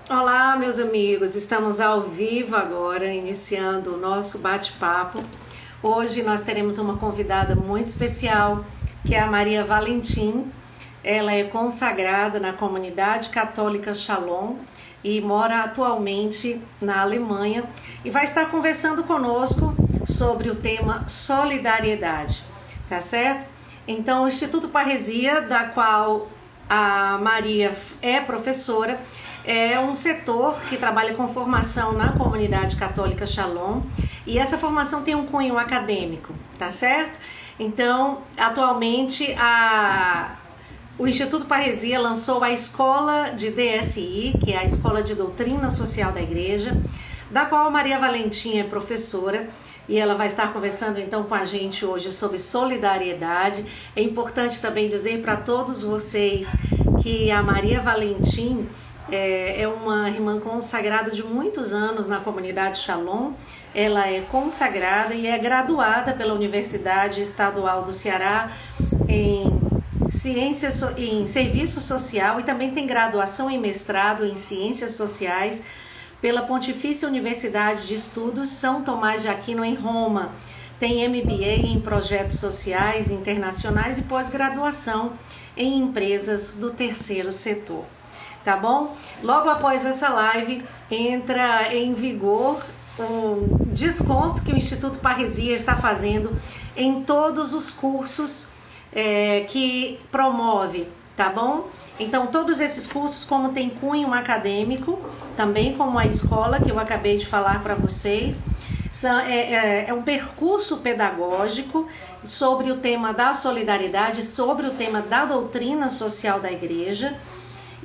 Olá, meus amigos, estamos ao vivo agora, iniciando o nosso bate-papo. Hoje nós teremos uma convidada muito especial, que é a Maria Valentim. Ela é consagrada na comunidade católica Shalom e mora atualmente na Alemanha e vai estar conversando conosco sobre o tema solidariedade, tá certo? Então, o Instituto Parresia, da qual a Maria é professora, é um setor que trabalha com formação na comunidade católica Shalom e essa formação tem um cunho acadêmico, tá certo? Então, atualmente, o Instituto Parresia lançou a Escola de DSI, que é a Escola de Doutrina Social da Igreja, da qual a Maria Valentim é professora, e ela vai estar conversando então com a gente hoje sobre solidariedade. É importante também dizer para todos vocês que a Maria Valentim é uma irmã consagrada de muitos anos na comunidade Shalom. Ela é consagrada e é graduada pela Universidade Estadual do Ceará em em serviço social e também tem graduação e mestrado em ciências sociais pela Pontifícia Universidade de Estudos São Tomás de Aquino em Roma. Tem MBA em projetos sociais internacionais e pós-graduação em empresas do terceiro setor. Tá bom? Logo após essa live, entra em vigor um desconto que o Instituto Parresia está fazendo em todos os cursos que promove, tá bom? Então, todos esses cursos, como tem cunho acadêmico, também como a escola que eu acabei de falar para vocês, é um percurso pedagógico sobre o tema da solidariedade, sobre o tema da doutrina social da igreja.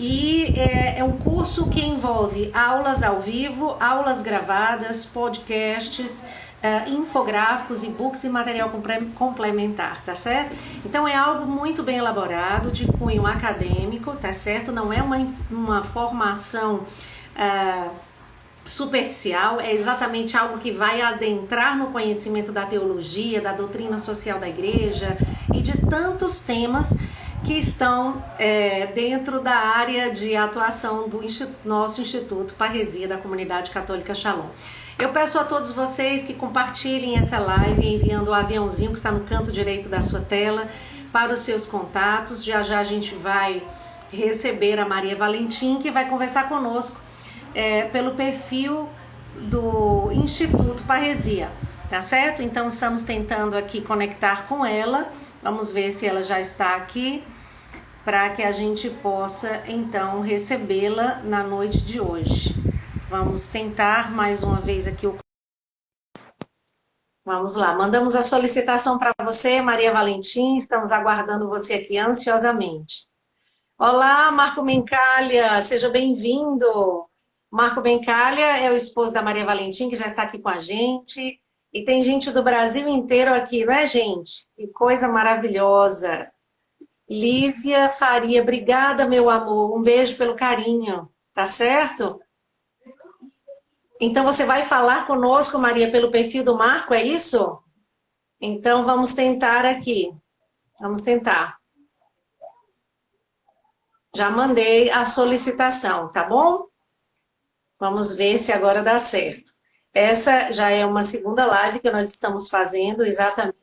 E é um curso que envolve aulas ao vivo, aulas gravadas, podcasts, infográficos, e-books e material complementar, tá certo? Então é algo muito bem elaborado, de cunho acadêmico, tá certo? Não é uma formação superficial, é exatamente algo que vai adentrar no conhecimento da teologia, da doutrina social da igreja e de tantos temas que estão dentro da área de atuação do nosso Instituto Parresia da Comunidade Católica Shalom. Eu peço a todos vocês que compartilhem essa live enviando o aviãozinho que está no canto direito da sua tela para os seus contatos. Já já a gente vai receber a Maria Valentim, que vai conversar conosco pelo perfil do Instituto Parresia, tá certo? Então estamos tentando aqui conectar com ela. Vamos ver se ela já está aqui para que a gente possa então recebê-la na noite de hoje. Vamos tentar mais uma vez aqui. Vamos lá, mandamos a solicitação para você, Maria Valentim, estamos aguardando você aqui ansiosamente. Olá, Marco Mencalha, seja bem-vindo. Marco Mencalha é o esposo da Maria Valentim, que já está aqui com a gente. E tem gente do Brasil inteiro aqui, não é, gente? Que coisa maravilhosa. Lívia Faria, obrigada, meu amor. Um beijo pelo carinho, tá certo? Então você vai falar conosco, Maria, pelo perfil do Marco, é isso? Então vamos tentar aqui. Vamos tentar. Já mandei a solicitação, tá bom? Vamos ver se agora dá certo. Essa já é uma segunda live que nós estamos fazendo, exatamente.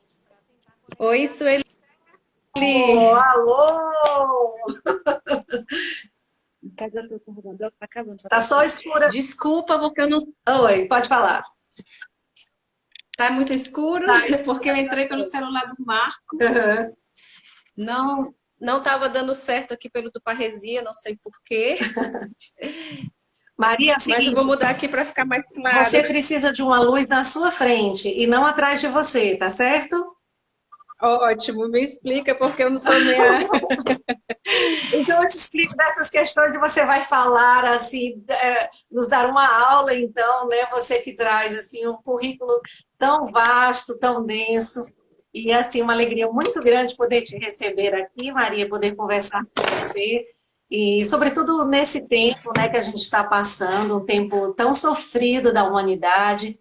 Oi, Sueli. Oh, alô! Cadê o teu computador? Tá acabando. Tá só escura. Desculpa, porque eu não. Oi, pode falar. Tá muito escuro, Tá escuro, porque eu entrei pelo celular do Marco. Uhum. Não estava dando certo aqui pelo do Parresia, não sei por quê. Maria, é o seguinte, Mas eu vou mudar aqui para ficar mais claro. você precisa de uma luz na sua frente e não atrás de você, tá certo? Ótimo, me explica, porque eu não sou meia. Então eu te explico dessas questões e você vai falar assim, nos dar uma aula então, né? Você que traz assim um currículo tão vasto, tão denso e assim uma alegria muito grande poder te receber aqui, Maria, poder conversar com você e sobretudo nesse tempo, né, que a gente está passando, um tempo tão sofrido da humanidade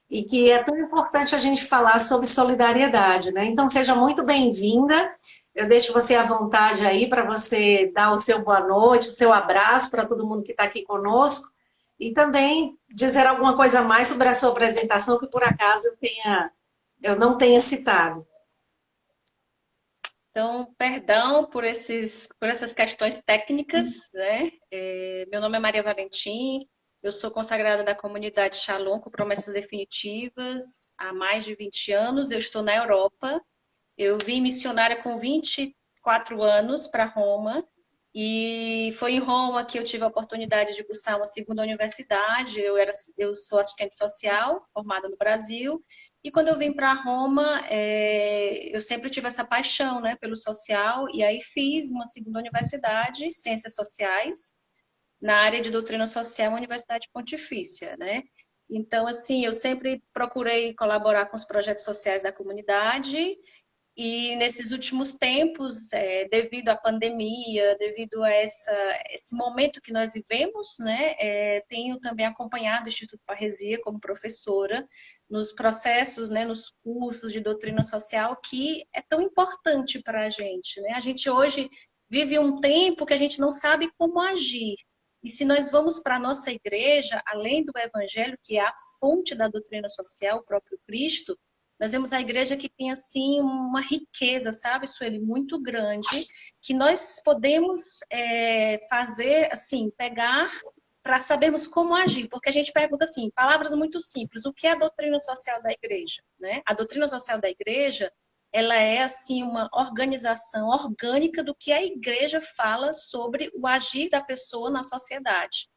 e que é tão importante a gente falar sobre solidariedade, né? Então seja muito bem-vinda. Eu deixo você à vontade aí para você dar o seu boa noite, o seu abraço para todo mundo que está aqui conosco e também dizer alguma coisa a mais sobre a sua apresentação que por acaso eu não tenha citado. Então, perdão por essas questões técnicas, né? Meu nome é Maria Valentim, eu sou consagrada da comunidade Shalom com promessas definitivas há mais de 20 anos. Eu estou na Europa. Eu vim missionária com 24 anos para Roma. E foi em Roma que eu tive a oportunidade de cursar uma segunda universidade. Eu sou assistente social, formada no Brasil. E quando eu vim para Roma, eu sempre tive essa paixão, né, pelo social. E aí fiz uma segunda universidade, Ciências Sociais, na área de doutrina social, uma universidade pontifícia, né? Então, assim, eu sempre procurei colaborar com os projetos sociais da comunidade e nesses últimos tempos, devido à pandemia, devido a esse momento que nós vivemos, né, tenho também acompanhado o Instituto Parresia como professora nos processos, né, nos cursos de doutrina social, que é tão importante para a gente, né? A gente hoje vive um tempo que a gente não sabe como agir. E se nós vamos para a nossa igreja, além do evangelho, que é a fonte da doutrina social, o próprio Cristo, nós vemos a igreja que tem, assim, uma riqueza, sabe, Sueli, muito grande, que nós podemos fazer, assim, pegar para sabermos como agir. Porque a gente pergunta, assim, palavras muito simples, o que é a doutrina social da igreja? Né? A doutrina social da igreja, ela é, assim, uma organização orgânica do que a igreja fala sobre o agir da pessoa na sociedade.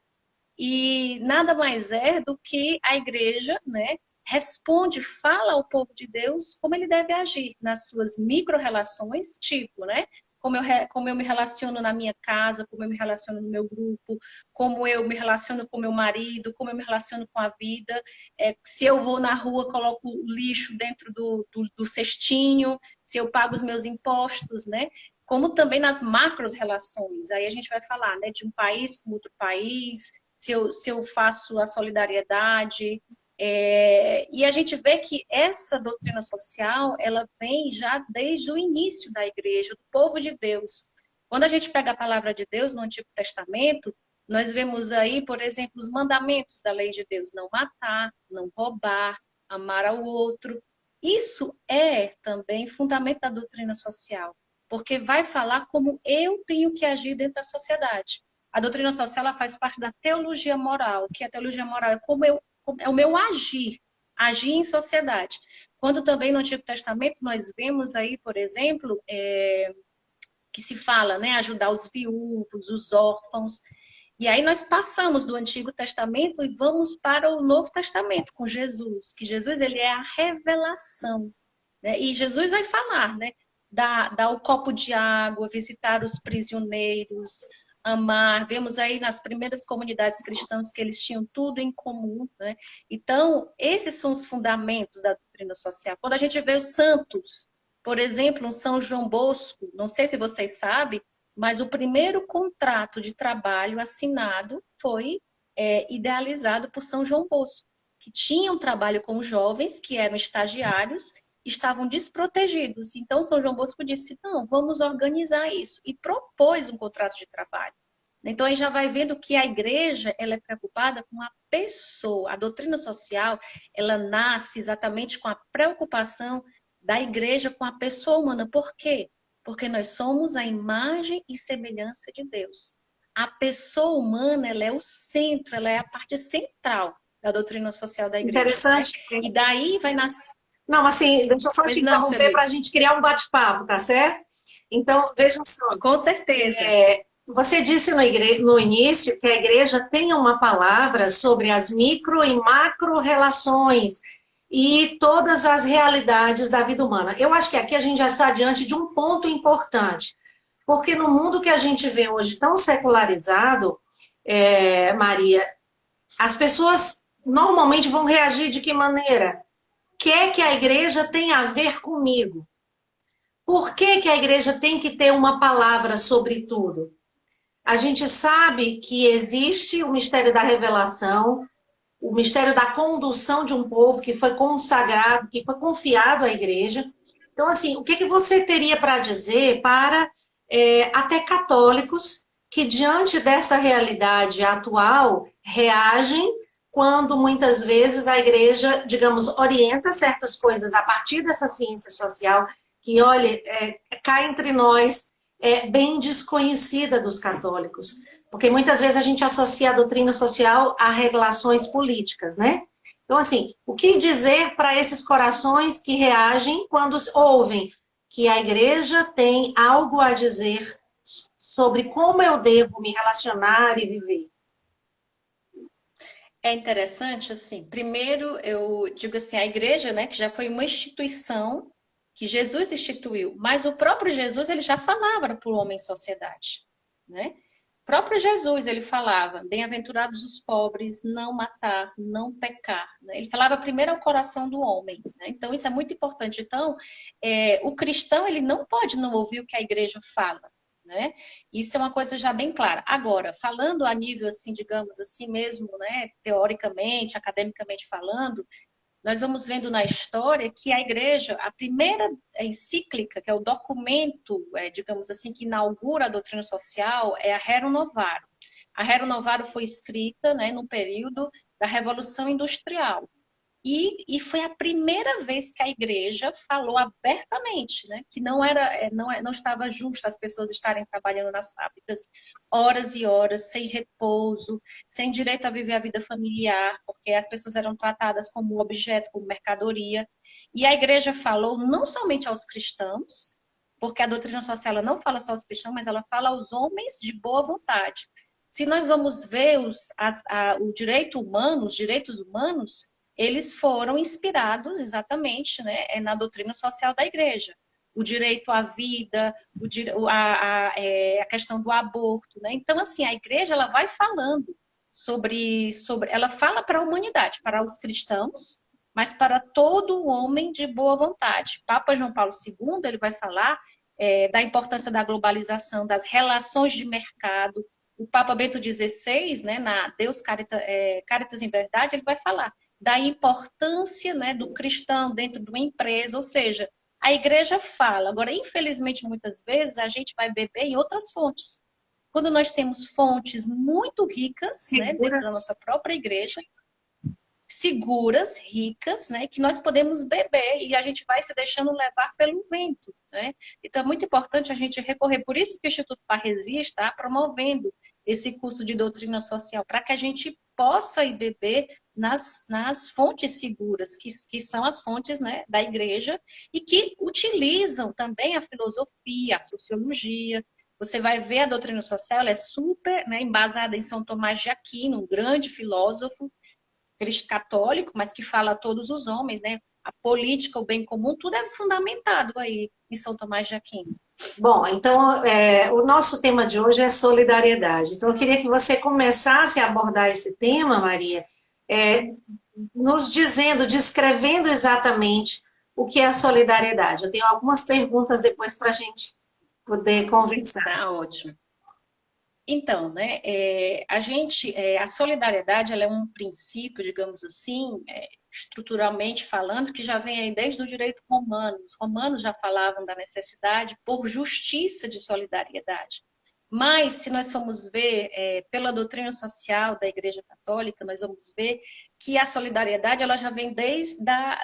E nada mais é do que a igreja, né, responde, fala ao povo de Deus como ele deve agir nas suas micro-relações, tipo, né? Como eu me relaciono na minha casa, como eu me relaciono no meu grupo, como eu me relaciono com meu marido, como eu me relaciono com a vida. Se eu vou na rua, coloco o lixo dentro do cestinho, se eu pago os meus impostos, né? Como também nas macros relações. Aí a gente vai falar, né, de um país com outro país, se eu faço a solidariedade. E a gente vê que essa doutrina social, ela vem já desde o início da igreja, do povo de Deus. Quando a gente pega a palavra de Deus no Antigo Testamento, nós vemos aí, por exemplo, os mandamentos da lei de Deus: não matar, não roubar, amar ao outro. Isso é também fundamento da doutrina social, porque vai falar como eu tenho que agir dentro da sociedade. A doutrina social, ela faz parte da teologia moral, que a teologia moral é é o meu agir, agir em sociedade. Quando também no Antigo Testamento nós vemos aí, por exemplo, que se fala, né, ajudar os viúvos, os órfãos. E aí nós passamos do Antigo Testamento e vamos para o Novo Testamento com Jesus, que Jesus, ele é a revelação, né? E Jesus vai falar, né, dar o copo de água, visitar os prisioneiros, amar. Vemos aí nas primeiras comunidades cristãs que eles tinham tudo em comum, né? Então, esses são os fundamentos da doutrina social. Quando a gente vê os santos, por exemplo, um São João Bosco, não sei se vocês sabem, mas o primeiro contrato de trabalho assinado foi idealizado por São João Bosco, que tinha um trabalho com jovens que eram estagiários, estavam desprotegidos. Então, São João Bosco disse: não, vamos organizar isso, e propôs um contrato de trabalho. Então, aí já vai vendo que a igreja, ela é preocupada com a pessoa. A doutrina social, ela nasce exatamente com a preocupação da igreja com a pessoa humana. Por quê? Porque nós somos a imagem e semelhança de Deus. A pessoa humana, ela é o centro, ela é a parte central da doutrina social da igreja, né? Interessante. E daí vai nascer... Não, assim, deixa eu só te Pois não, interromper Sueli. para a gente criar um bate-papo, tá certo? Então, veja só. Com certeza. Você disse no início que a igreja tem uma palavra sobre as micro e macro relações e todas as realidades da vida humana. Eu acho que aqui a gente já está diante de um ponto importante, porque no mundo que a gente vê hoje tão secularizado, Maria, as pessoas normalmente vão reagir de que maneira? O que é que a igreja tem a ver comigo? Por que que a igreja tem que ter uma palavra sobre tudo? A gente sabe que existe o mistério da revelação, o mistério da condução de um povo que foi consagrado, que foi confiado à igreja. Então, assim, o que que você teria para dizer para até católicos que, diante dessa realidade atual, reagem quando muitas vezes a igreja, digamos, orienta certas coisas a partir dessa ciência social, que, olha, cá entre nós, é bem desconhecida dos católicos. Porque muitas vezes a gente associa a doutrina social a regulações políticas, né? Então, assim, o que dizer para esses corações que reagem quando ouvem que a igreja tem algo a dizer sobre como eu devo me relacionar e viver? É interessante, assim, primeiro eu digo assim, a igreja, né, que já foi uma instituição que Jesus instituiu, mas o próprio Jesus, ele já falava para o homem em sociedade, né? O próprio Jesus, ele falava, bem-aventurados os pobres, não matar, não pecar, né? Ele falava primeiro ao coração do homem, né? Então isso é muito importante. Então, o cristão, ele não pode não ouvir o que a igreja fala, né? Isso é uma coisa já bem clara. Agora, falando a nível assim, digamos assim mesmo, né, teoricamente, academicamente falando, nós vamos vendo na história que a igreja, a primeira encíclica, que é o documento, digamos assim, que inaugura a doutrina social, é a Rerum Novarum. A Rerum Novarum foi escrita, né, no período da Revolução Industrial. E foi a primeira vez que a igreja falou abertamente, né, que não estava justo as pessoas estarem trabalhando nas fábricas horas e horas, sem repouso, sem direito a viver a vida familiar, porque as pessoas eram tratadas como objeto, como mercadoria. E a igreja falou não somente aos cristãos, porque a doutrina social ela não fala só aos cristãos, mas ela fala aos homens de boa vontade. Se nós vamos ver o direito humano, os direitos humanos, eles foram inspirados exatamente, né, na doutrina social da igreja. O direito à vida, a questão do aborto. Né? Então, assim, a igreja ela vai falando sobre ela fala para a humanidade, para os cristãos, mas para todo homem de boa vontade. Papa João Paulo II ele vai falar da importância da globalização, das relações de mercado. O Papa Bento XVI, né, na Deus Caritas em Verdade, ele vai falar da importância, né, do cristão dentro de uma empresa, ou seja, a igreja fala. Agora, infelizmente, muitas vezes a gente vai beber em outras fontes. Quando nós temos fontes muito ricas, né, dentro da nossa própria igreja, seguras, ricas, né, que nós podemos beber e a gente vai se deixando levar pelo vento, né? Então é muito importante a gente recorrer, por isso que o Instituto Parresia está promovendo esse curso de doutrina social, para que a gente possa ir beber nas fontes seguras, que são as fontes, né, da igreja, e que utilizam também a filosofia, a sociologia. Você vai ver a doutrina social, ela é super, né, embasada em São Tomás de Aquino, um grande filósofo, católico, mas que fala a todos os homens, né? A política, o bem comum, tudo é fundamentado aí em São Tomás de Aquino. Bom, então o nosso tema de hoje é solidariedade. Então, eu queria que você começasse a abordar esse tema, Maria, nos dizendo, descrevendo exatamente o que é a solidariedade. Eu tenho algumas perguntas depois para a gente poder conversar. Tá ótimo. Então, né, a solidariedade ela é um princípio, digamos assim, estruturalmente falando, que já vem aí desde o direito romano. Os romanos já falavam da necessidade por justiça de solidariedade. Mas, se nós formos ver pela doutrina social da Igreja Católica, nós vamos ver que a solidariedade ela já vem desde da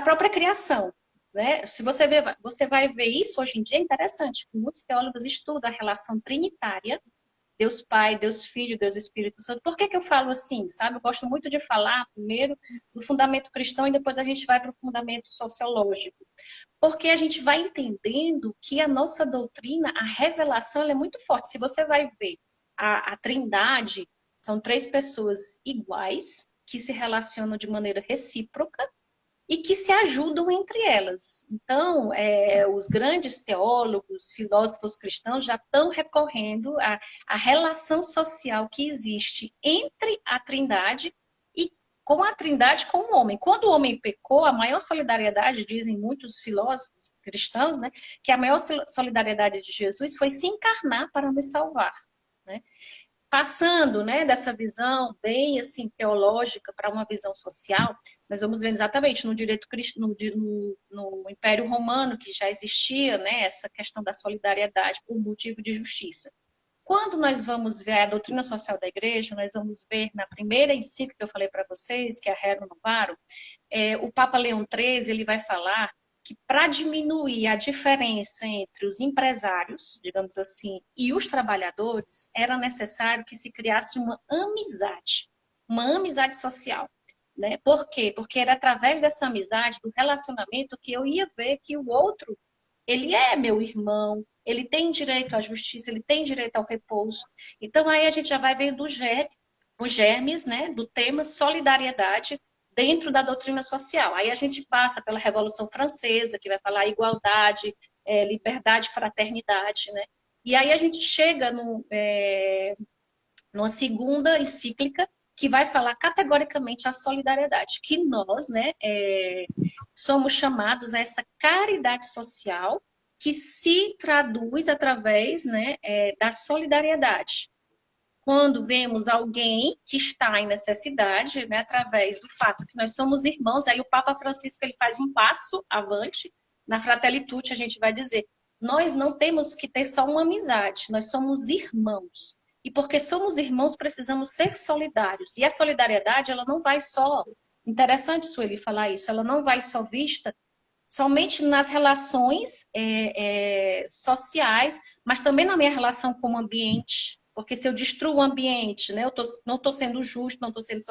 própria criação. Né? Se você vai ver isso hoje em dia, é interessante. Muitos teólogos estudam a relação trinitária, Deus Pai, Deus Filho, Deus Espírito Santo. Por que eu falo assim, sabe? Eu gosto muito de falar primeiro do fundamento cristão e depois a gente vai para o fundamento sociológico. Porque a gente vai entendendo que a nossa doutrina, a revelação, ela é muito forte. Se você vai ver a Trindade, são três pessoas iguais, que se relacionam de maneira recíproca, e que se ajudam entre elas. Então, os grandes teólogos, filósofos cristãos já estão recorrendo à relação social que existe entre a Trindade e com a Trindade com o homem. Quando o homem pecou, a maior solidariedade, dizem muitos filósofos cristãos, né, que a maior solidariedade de Jesus foi se encarnar para nos salvar. Né? passando, né, dessa visão bem assim teológica para uma visão social, nós vamos ver exatamente no direito cristão, no Império Romano, que já existia, né, essa questão da solidariedade por motivo de justiça. Quando nós vamos ver a doutrina social da igreja, nós vamos ver na primeira encíclica que eu falei para vocês, que é a Rerum Novarum, o Papa Leão XIII, ele vai falar que para diminuir a diferença entre os empresários, digamos assim, e os trabalhadores, era necessário que se criasse uma amizade social. Né? Por quê? Porque era através dessa amizade, do relacionamento, que eu ia ver que o outro, ele é meu irmão, ele tem direito à justiça, ele tem direito ao repouso. Então aí a gente já vai vendo os germes, né, do tema solidariedade dentro da doutrina social. Aí a gente passa pela Revolução Francesa, que vai falar igualdade, liberdade, fraternidade, né? E aí a gente chega numa segunda encíclica que vai falar categoricamente a solidariedade, que nós, né, somos chamados a essa caridade social que se traduz através, né, da solidariedade. Quando vemos alguém que está em necessidade, né, através do fato que nós somos irmãos, aí o Papa Francisco ele faz um passo avante, na Fratelli Tutti a gente vai dizer, nós não temos que ter só uma amizade, nós somos irmãos. E porque somos irmãos, precisamos ser solidários. E a solidariedade, ela não vai só, interessante Sueli falar isso, ela não vai só vista somente nas relações sociais, mas também na minha relação com o ambiente. Porque se eu destruo o ambiente, né, não estou sendo justo, não estou sendo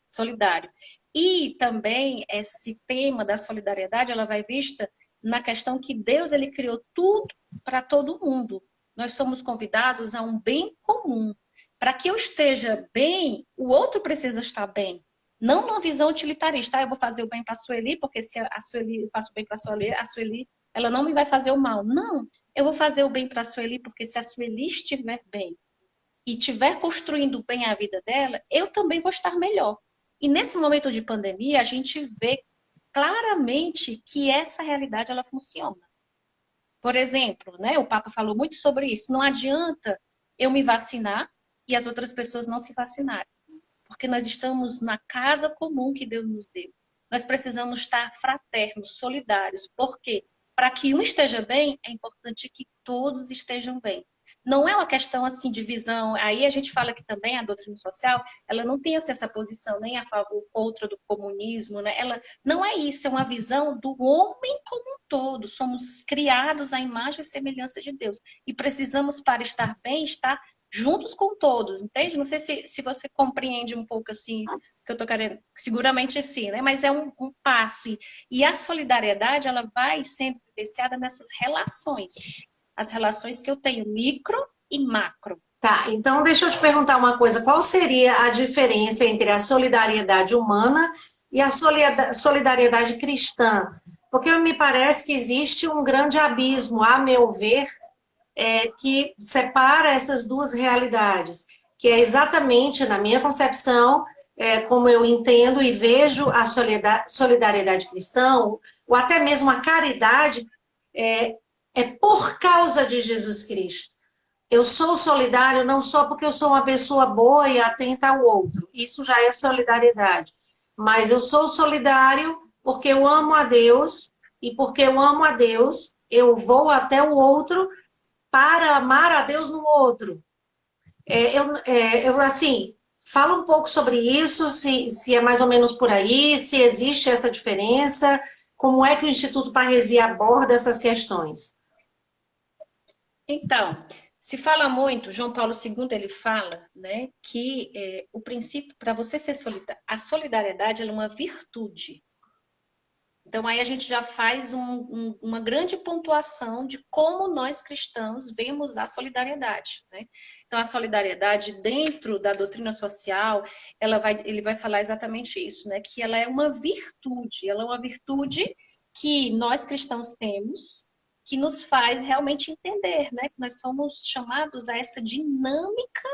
solidário. E também esse tema da solidariedade, ela vai vista na questão que Deus ele criou tudo para todo mundo. Nós somos convidados a um bem comum. Para que eu esteja bem, o outro precisa estar bem. Não numa visão utilitarista. Eu vou fazer o bem para a Sueli, porque se a Sueli, eu faço o bem para a Sueli, ela não me vai fazer o mal. Não, eu vou fazer o bem para a Sueli, porque se a Sueli estiver bem e estiver construindo bem a vida dela, eu também vou estar melhor. E nesse momento de pandemia, a gente vê claramente que essa realidade ela funciona. Por exemplo, né, o Papa falou muito sobre isso. Não adianta eu me vacinar e as outras pessoas não se vacinarem. Porque nós estamos na casa comum que Deus nos deu. Nós precisamos estar fraternos, solidários. Por quê? Para que um esteja bem, é importante que todos estejam bem. Não é uma questão assim de visão. Aí a gente fala que também a doutrina social, ela não tem essa posição nem a favor contra do comunismo, né? Ela não é isso, é uma visão do homem como um todo. Somos criados à imagem e semelhança de Deus e precisamos para estar bem, estar juntos com todos, entende? Não sei se você compreende um pouco assim que eu tô querendo, seguramente sim, né? Mas é um passo. E a solidariedade, ela vai sendo vivenciada nessas relações. As relações que eu tenho, micro e macro. Tá, então deixa eu te perguntar uma coisa. Qual seria a diferença entre a solidariedade humana e a solidariedade cristã? Porque me parece que existe um grande abismo, a meu ver, que separa essas duas realidades, que é exatamente, na minha concepção, como eu entendo e vejo a solidariedade cristã, ou até mesmo a caridade, é por causa de Jesus Cristo. Eu sou solidário não só porque eu sou uma pessoa boa e atenta ao outro, isso já é solidariedade, mas eu sou solidário porque eu amo a Deus, e porque eu amo a Deus, eu vou até o outro para amar a Deus no outro. Assim, fala um pouco sobre isso, se é mais ou menos por aí, se existe essa diferença, como é que o Instituto Parresia aborda essas questões? Então, se fala muito, João Paulo II ele fala, né, que o princípio para você ser solidário, a solidariedade ela é uma virtude. Então, aí a gente já faz uma grande pontuação de como nós cristãos vemos a solidariedade. Né? Então, a solidariedade dentro da doutrina social, ele vai falar exatamente isso, né? Que ela é uma virtude que nós cristãos temos, que nos faz realmente entender, né? Que nós somos chamados a essa dinâmica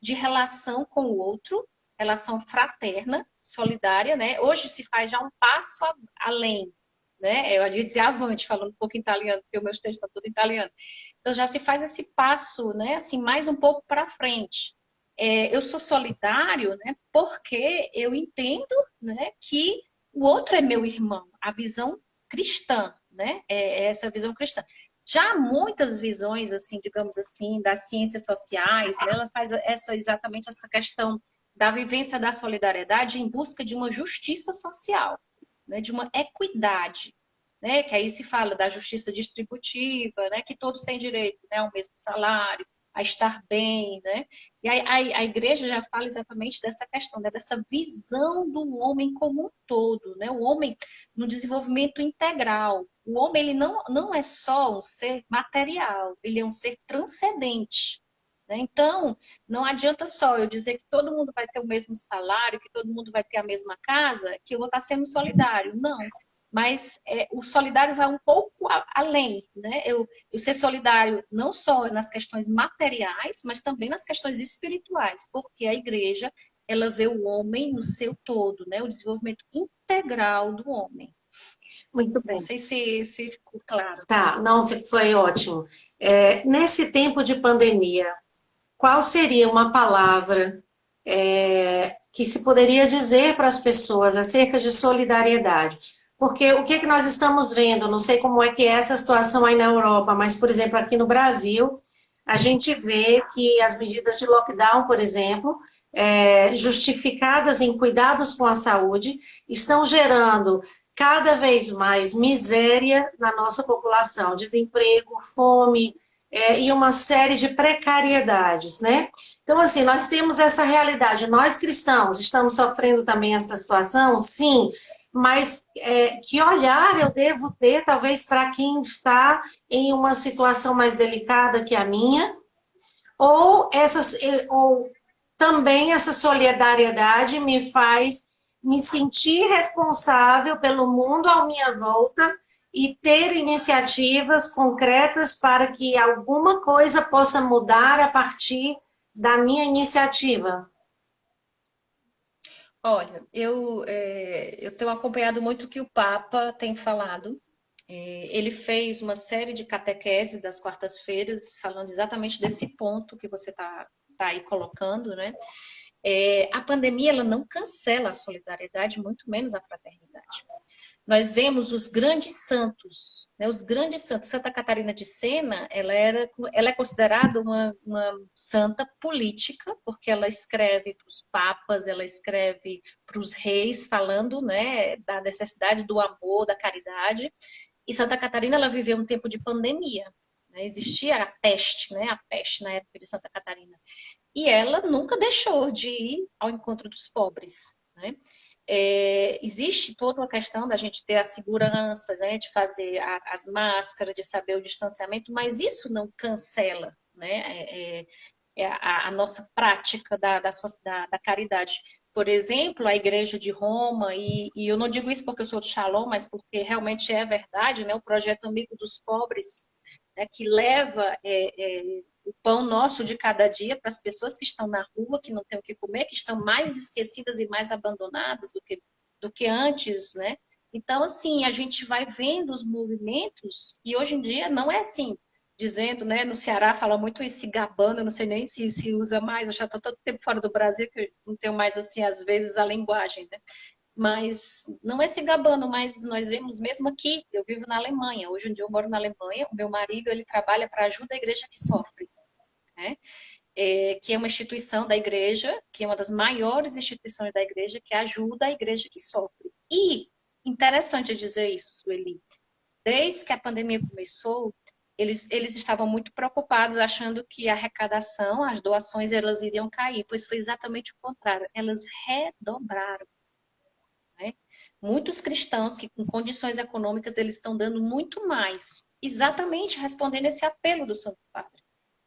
de relação com o outro, relação fraterna, solidária, né? Hoje se faz já um passo além, né? Eu ia dizer avante, falando um pouco em italiano, porque os meus textos estão todos em italiano. Então já se faz esse passo, né, assim, mais um pouco para frente. Eu sou solidário, né, porque eu entendo, né, que o outro é meu irmão, a visão cristã, né, é essa visão cristã. Já há muitas visões, assim, digamos assim, das ciências sociais, né, ela faz exatamente essa questão da vivência da solidariedade em busca de uma justiça social, né, de uma equidade, né, que aí se fala da justiça distributiva, né, que todos têm direito, né, ao mesmo salário, a estar bem, né? E a igreja já fala exatamente dessa questão, né, dessa visão do homem como um todo, né? O homem no desenvolvimento integral. O homem ele não é só um ser material, ele é um ser transcendente. Né? Então, não adianta só eu dizer que todo mundo vai ter o mesmo salário, que todo mundo vai ter a mesma casa, que eu vou estar sendo solidário. Não. Mas o solidário vai um pouco além, né? Eu ser solidário não só nas questões materiais, mas também nas questões espirituais, porque a igreja ela vê o homem no seu todo, né? O desenvolvimento integral do homem. Muito Não bem. sei se ficou claro. Tá, não, foi ótimo. Nesse tempo de pandemia, qual seria uma palavra que se poderia dizer para as pessoas acerca de solidariedade? Porque o que é que nós estamos vendo? Não sei como é que é essa situação aí na Europa, mas, por exemplo, aqui no Brasil, a gente vê que as medidas de lockdown, por exemplo, justificadas em cuidados com a saúde, estão gerando cada vez mais miséria na nossa população, desemprego, fome, e uma série de precariedades, né? Então, assim, nós temos essa realidade. Nós cristãos estamos sofrendo também essa situação, sim, mas que olhar eu devo ter, talvez, para quem está em uma situação mais delicada que a minha, ou também essa solidariedade me faz me sentir responsável pelo mundo à minha volta e ter iniciativas concretas para que alguma coisa possa mudar a partir da minha iniciativa. Olha, eu tenho acompanhado muito o que o Papa tem falado. Ele fez uma série de catequeses das quartas-feiras, falando exatamente desse ponto que você tá aí colocando, né? A pandemia ela não cancela a solidariedade, muito menos a fraternidade. Nós vemos os grandes santos, né? Os grandes santos. Santa Catarina de Sena, ela é considerada uma santa política, porque ela escreve para os papas, ela escreve para os reis, falando, né, da necessidade do amor, da caridade. E Santa Catarina, ela viveu um tempo de pandemia. Né? Existia a peste, né? A peste na época de Santa Catarina. E ela nunca deixou de ir ao encontro dos pobres. Né? Existe toda uma questão da gente ter a segurança, né, de fazer as máscaras, de saber o distanciamento, mas isso não cancela, né, a nossa prática da caridade. Por exemplo, a Igreja de Roma, e eu não digo isso porque eu sou de Shalom, mas porque realmente é verdade, né, o projeto Amigo dos Pobres, né, que leva o pão nosso de cada dia para as pessoas que estão na rua, que não têm o que comer, que estão mais esquecidas e mais abandonadas do que antes, né? Então, assim, a gente vai vendo os movimentos e hoje em dia não é assim, dizendo, né? No Ceará fala muito isso, se gabando, não sei nem se usa mais, eu já estou todo tempo fora do Brasil, que eu não tenho mais, assim, às vezes, a linguagem, né? Mas não é se gabando, mas nós vemos mesmo aqui, eu vivo na Alemanha, hoje em dia eu moro na Alemanha, o meu marido, ele trabalha para ajuda à igreja que sofre, né? Que é uma instituição da igreja, que é uma das maiores instituições da igreja, que ajuda a igreja que sofre. E, interessante dizer isso, Sueli, desde que a pandemia começou, eles estavam muito preocupados, achando que a arrecadação, as doações, elas iriam cair, pois foi exatamente o contrário, elas redobraram. Né? Muitos cristãos que com condições econômicas eles estão dando muito mais, exatamente respondendo esse apelo do Santo Padre.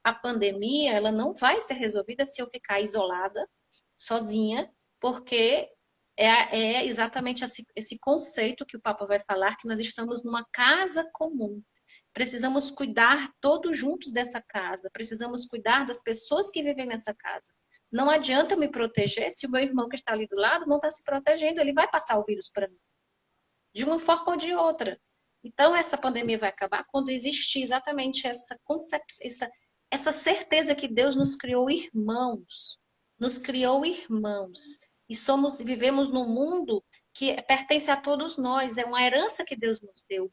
A pandemia ela não vai ser resolvida se eu ficar isolada, sozinha, porque é exatamente esse conceito que o Papa vai falar, que nós estamos numa casa comum. Precisamos cuidar todos juntos dessa casa, precisamos cuidar das pessoas que vivem nessa casa. Não adianta eu me proteger se o meu irmão que está ali do lado não está se protegendo, ele vai passar o vírus para mim, de uma forma ou de outra. Então, essa pandemia vai acabar quando existir exatamente essa concepção, essa certeza que Deus nos criou irmãos, e vivemos num mundo que pertence a todos nós, é uma herança que Deus nos deu.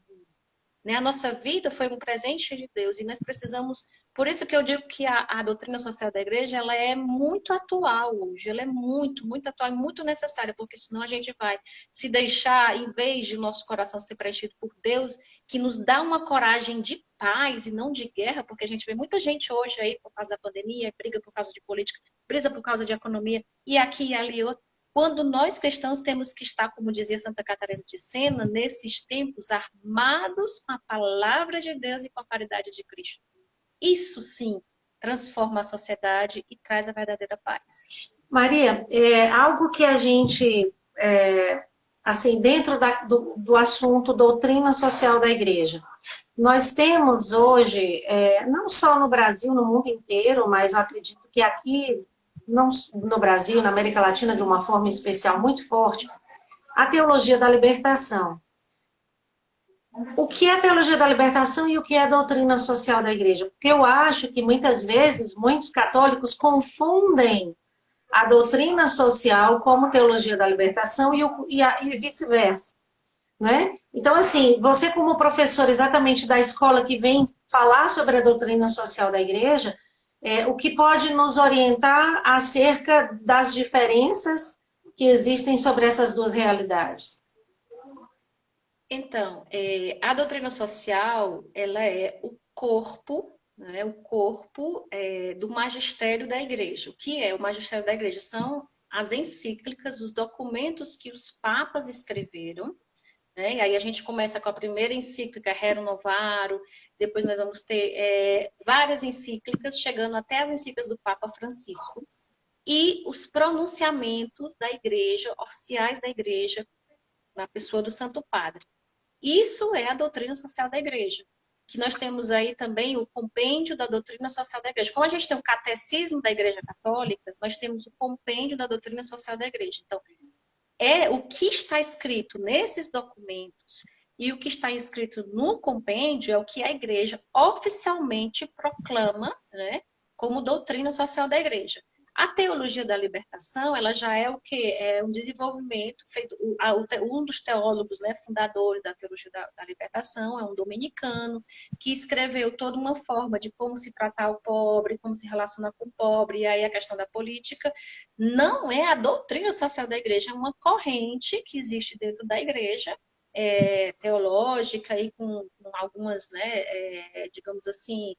Né? A nossa vida foi um presente de Deus e nós precisamos. Por isso que eu digo que a doutrina social da igreja ela é muito atual hoje, ela é muito, muito atual e muito necessária, porque senão a gente vai se deixar, em vez de nosso coração ser preenchido por Deus, que nos dá uma coragem de paz e não de guerra, porque a gente vê muita gente hoje aí por causa da pandemia, briga por causa de política, briga por causa de economia, e aqui e ali quando nós cristãos temos que estar, como dizia Santa Catarina de Sena, nesses tempos armados com a palavra de Deus e com a caridade de Cristo. Isso sim transforma a sociedade e traz a verdadeira paz. Maria, algo que a gente, assim, dentro do assunto doutrina social da igreja, nós temos hoje, não só no Brasil, no mundo inteiro, mas eu acredito que aqui não, no Brasil, na América Latina, de uma forma especial muito forte, a teologia da libertação. O que é a teologia da libertação e o que é a doutrina social da igreja? Porque eu acho que muitas vezes muitos católicos confundem a doutrina social como teologia da libertação e vice-versa. Né? Então, assim, você como professor exatamente da escola que vem falar sobre a doutrina social da igreja, o que pode nos orientar acerca das diferenças que existem sobre essas duas realidades? Então, a doutrina social, ela é o corpo, né, do magistério da igreja. O que é o magistério da igreja? São as encíclicas, os documentos que os papas escreveram, né? E aí a gente começa com a primeira encíclica, Rerum Novarum, depois nós vamos ter várias encíclicas, chegando até as encíclicas do Papa Francisco, e os pronunciamentos da igreja, oficiais da igreja, na pessoa do Santo Padre. Isso é a doutrina social da igreja. Que nós temos aí também o compêndio da doutrina social da igreja. Como a gente tem o catecismo da igreja católica, nós temos o compêndio da doutrina social da igreja. Então, o que está escrito nesses documentos e o que está escrito no compêndio é o que a igreja oficialmente proclama, né, como doutrina social da igreja. A teologia da libertação, ela já é o que? É um desenvolvimento feito. Um dos teólogos, né, fundadores da teologia da libertação é um dominicano que escreveu toda uma forma de como se tratar o pobre, como se relacionar com o pobre, e aí a questão da política. Não é a doutrina social da igreja, é uma corrente que existe dentro da igreja, teológica e com algumas, né, digamos assim,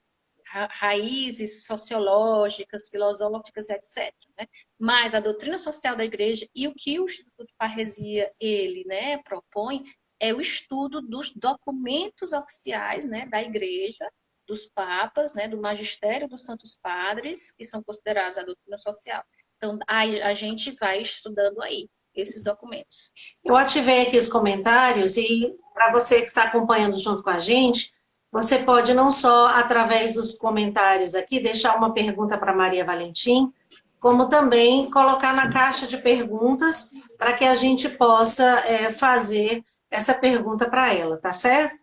raízes sociológicas, filosóficas, etc. Né? Mas a doutrina social da igreja e o que o Instituto Parresia ele, né, propõe é o estudo dos documentos oficiais, né, da igreja, dos papas, né, do magistério dos santos padres, que são considerados a doutrina social. Então, a gente vai estudando aí esses documentos. Eu ativei aqui os comentários e para você que está acompanhando junto com a gente, você pode não só através dos comentários aqui deixar uma pergunta para Maria Valentim, como também colocar na caixa de perguntas para que a gente possa fazer essa pergunta para ela, tá certo?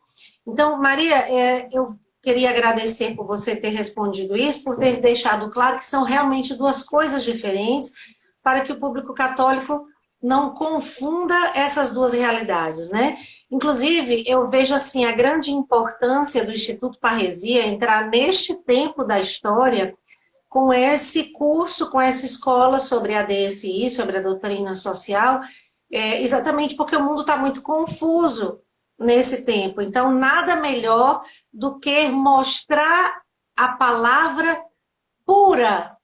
Então, Maria, eu queria agradecer por você ter respondido isso, por ter deixado claro que são realmente duas coisas diferentes, para que o público católico não confunda essas duas realidades, né? Inclusive, eu vejo assim a grande importância do Instituto Parresia entrar neste tempo da história com esse curso, com essa escola sobre a DSI, sobre a doutrina social, exatamente porque o mundo está muito confuso nesse tempo. Então, nada melhor do que mostrar a palavra pura,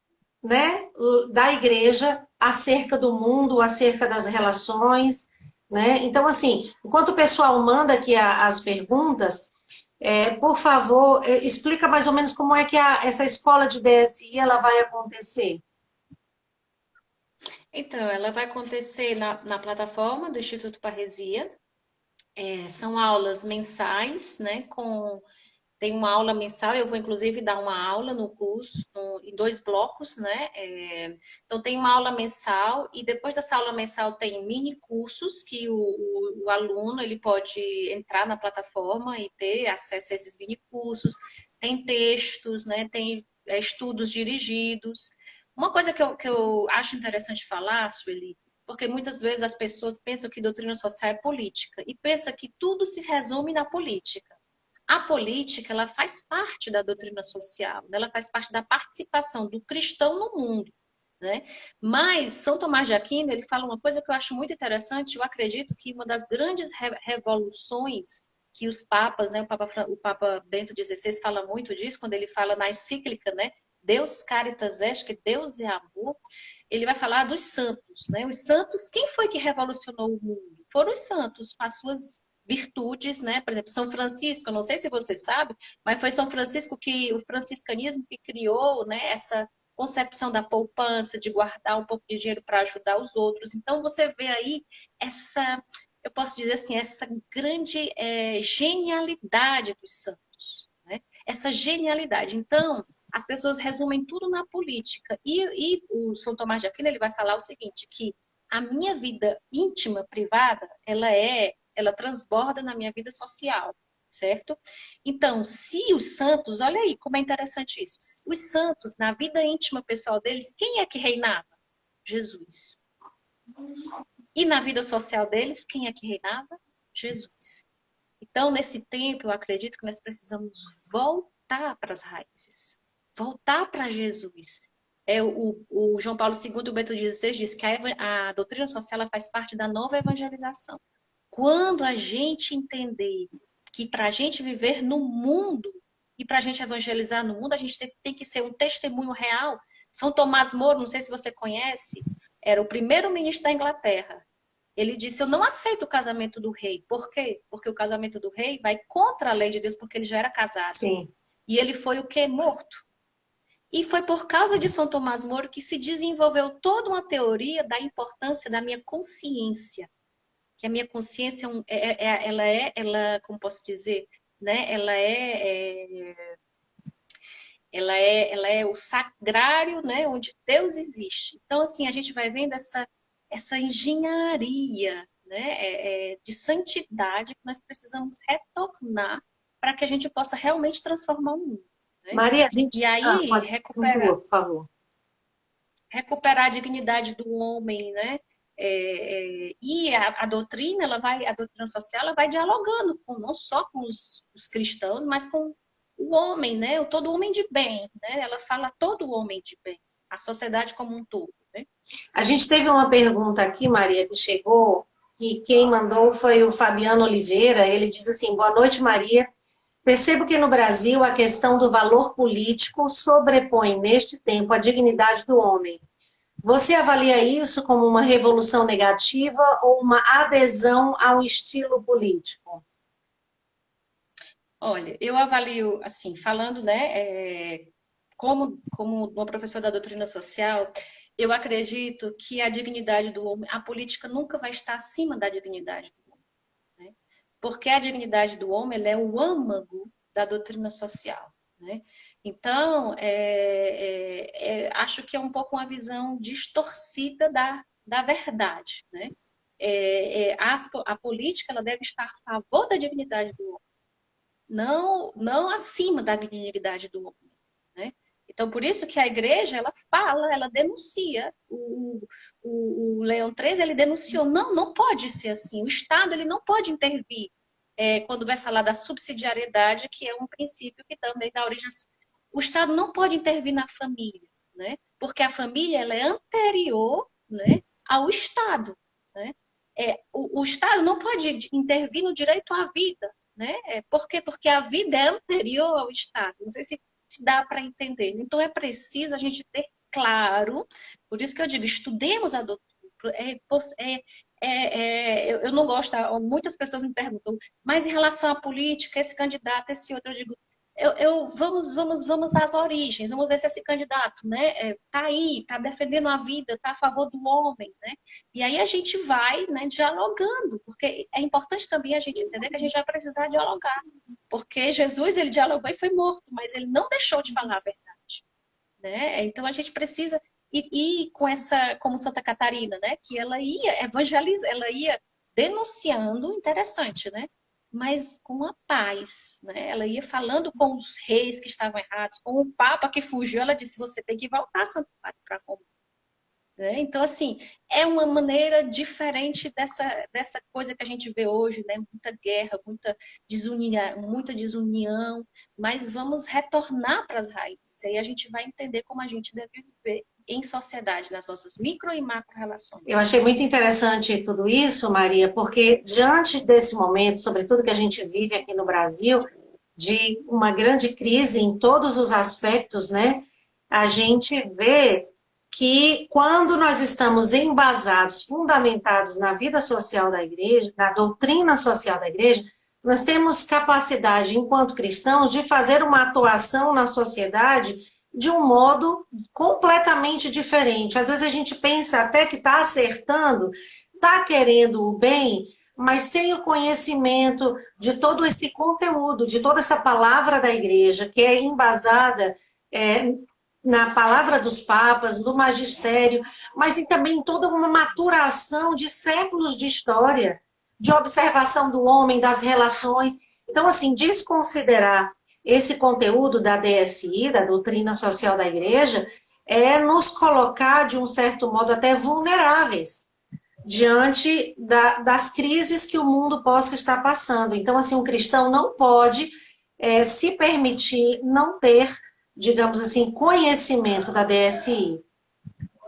né, da igreja acerca do mundo, acerca das relações, né? Então, assim, enquanto o pessoal manda aqui as perguntas, por favor, explica mais ou menos como é que essa escola de DSI ela vai acontecer. Então, ela vai acontecer na plataforma do Instituto Parresia. São aulas mensais, né, com tem uma aula mensal, eu vou inclusive dar uma aula no curso, em 2 blocos, né? Então tem uma aula mensal e depois dessa aula mensal tem mini cursos que o aluno ele pode entrar na plataforma e ter acesso a esses mini cursos. Tem textos, né? Tem estudos dirigidos. Uma coisa que eu acho interessante falar, Sueli, porque muitas vezes as pessoas pensam que doutrina social é política e pensa que tudo se resume na política. A política, ela faz parte da doutrina social, né? Ela faz parte da participação do cristão no mundo, né? Mas São Tomás de Aquino, ele fala uma coisa que eu acho muito interessante, eu acredito que uma das grandes revoluções que os papas, né, o Papa Bento XVI fala muito disso, quando ele fala na encíclica, né, Deus Caritas Est, que Deus é amor, ele vai falar dos santos, né? Os santos, quem foi que revolucionou o mundo? Foram os santos, com as suas virtudes, né? Por exemplo, São Francisco, eu não sei se você sabe, mas foi São Francisco que o franciscanismo que criou, né, essa concepção da poupança, de guardar um pouco de dinheiro para ajudar os outros. Então você vê aí essa, eu posso dizer assim, essa grande genialidade dos santos, né? Essa genialidade. Então as pessoas resumem tudo na política e o São Tomás de Aquino ele vai falar o seguinte, que a minha vida íntima, privada, ela transborda na minha vida social, certo? Então, se os santos, olha aí como é interessante isso. Os santos, na vida íntima pessoal deles, quem é que reinava? Jesus. E na vida social deles, quem é que reinava? Jesus. Então, nesse tempo, eu acredito que nós precisamos voltar para as raízes. Voltar para Jesus. O João Paulo II, o Bento XVI, diz que a doutrina social ela faz parte da nova evangelização. Quando a gente entender que para a gente viver no mundo e para a gente evangelizar no mundo, a gente tem que ser um testemunho real. São Tomás Moro, não sei se você conhece, era o primeiro-ministro da Inglaterra. Ele disse, eu não aceito o casamento do rei. Por quê? Porque o casamento do rei vai contra a lei de Deus, porque ele já era casado. Sim. E ele foi o quê? Morto. E foi por causa de São Tomás Moro que se desenvolveu toda uma teoria da importância da minha consciência. Que a minha consciência, como posso dizer, né? Ela é o sacrário, né? Onde Deus existe. Então, assim, a gente vai vendo essa engenharia, né? De santidade que nós precisamos retornar para que a gente possa realmente transformar o mundo. Né? Maria, a gente... E aí, pode continuar, por favor. recuperar a dignidade do homem, né? E a doutrina, a doutrina social, ela vai dialogando não só com os cristãos, mas com o homem, né? Todo homem de bem, né? Ela fala todo homem de bem, a sociedade como um todo, né? A gente teve uma pergunta aqui, Maria, que chegou, que quem mandou foi o Fabiano Oliveira. Ele diz assim: boa noite, Maria. Percebo que no Brasil a questão do valor político sobrepõe neste tempo a dignidade do homem. Você avalia isso como uma revolução negativa ou uma adesão ao estilo político? Olha, eu avalio, assim, falando, né, como uma professora da doutrina social, eu acredito que a dignidade do homem, a política nunca vai estar acima da dignidade do homem, né? Porque a dignidade do homem, ela é o âmago da doutrina social, né? Então, acho que é um pouco uma visão distorcida da verdade, né? A política ela deve estar a favor da dignidade do homem, não acima da dignidade do homem, né? Então, por isso que a igreja, ela fala, ela denuncia. O Leão XIII, ele denunciou, não pode ser assim. O Estado, ele não pode intervir quando vai falar da subsidiariedade, que é um princípio que também dá origem. O Estado não pode intervir na família, né? Porque a família, ela é anterior, né, ao Estado, né? O Estado não pode intervir no direito à vida, né? Por quê? Porque a vida é anterior ao Estado. Não sei se dá para entender. Então é preciso a gente ter claro, por isso que eu digo, estudemos a doutrina. Eu não gosto, muitas pessoas me perguntam, mas em relação à política, esse candidato, esse outro, eu digo, vamos às origens, vamos ver se esse candidato, né, tá aí, tá defendendo a vida, tá a favor do homem, né? E aí a gente vai, né, dialogando, porque é importante também a gente entender que a gente vai precisar dialogar, porque Jesus, ele dialogou e foi morto, mas ele não deixou de falar a verdade, né? Então a gente precisa ir com essa, como Santa Catarina, né, que ela ia evangelizar, ela ia denunciando, interessante, né? Mas com a paz, né? Ela ia falando com os reis que estavam errados, com o Papa que fugiu, ela disse, você tem que voltar, Santo Padre, para Roma. Né? Então, assim, é uma maneira diferente dessa coisa que a gente vê hoje, né? Muita guerra, muita desunião, mas vamos retornar para as raízes. Aí a gente vai entender como a gente deve viver em sociedade, nas nossas micro e macro Eu relações. achei muito interessante tudo isso, Maria, porque diante desse momento, sobretudo que a gente vive aqui no Brasil, de uma grande crise em todos os aspectos, né? A gente vê que quando nós estamos embasados, fundamentados na vida social da igreja, na doutrina social da igreja, nós temos capacidade, enquanto cristãos, de fazer uma atuação na sociedade de um modo completamente diferente. Às vezes a gente pensa até que está acertando, está querendo o bem, mas sem o conhecimento de todo esse conteúdo, de toda essa palavra da igreja, que é embasada na palavra dos papas, do magistério, mas também toda uma maturação de séculos de história, de observação do homem, das relações. Então, assim, desconsiderar esse conteúdo da DSI, da doutrina social da igreja, é nos colocar, de um certo modo, até vulneráveis diante das crises que o mundo possa estar passando. Então, assim, um cristão não pode se permitir não ter, digamos assim, conhecimento da DSI.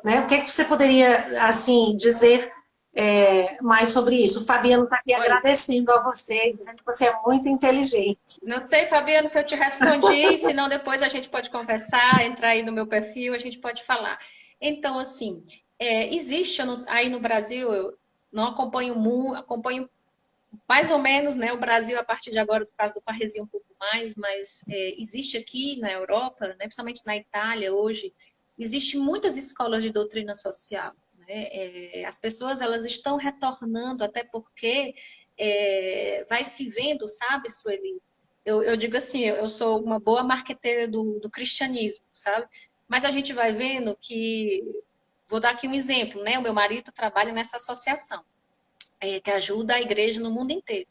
Né? O que, é que você poderia, assim, dizer mais sobre isso? O Fabiano está aqui Olha, agradecendo a você, dizendo que você é muito inteligente. não sei, Fabiano, se eu te respondi, senão depois a gente pode conversar, entrar aí no meu perfil, a gente pode falar. Então, assim, existe aí no Brasil, eu não acompanho muito, acompanho mais ou menos, né, o Brasil a partir de agora, por causa do Parresia um pouco mais, mas existe aqui na Europa, né, principalmente na Itália hoje, existe muitas escolas de doutrina social. Né? As pessoas elas estão retornando, até porque vai se vendo, sabe, Sueli? Eu digo assim, eu sou uma boa marqueteira do cristianismo, sabe? Mas a gente vai vendo que, vou dar aqui um exemplo, né? O meu marido trabalha nessa associação que ajuda a igreja no mundo inteiro.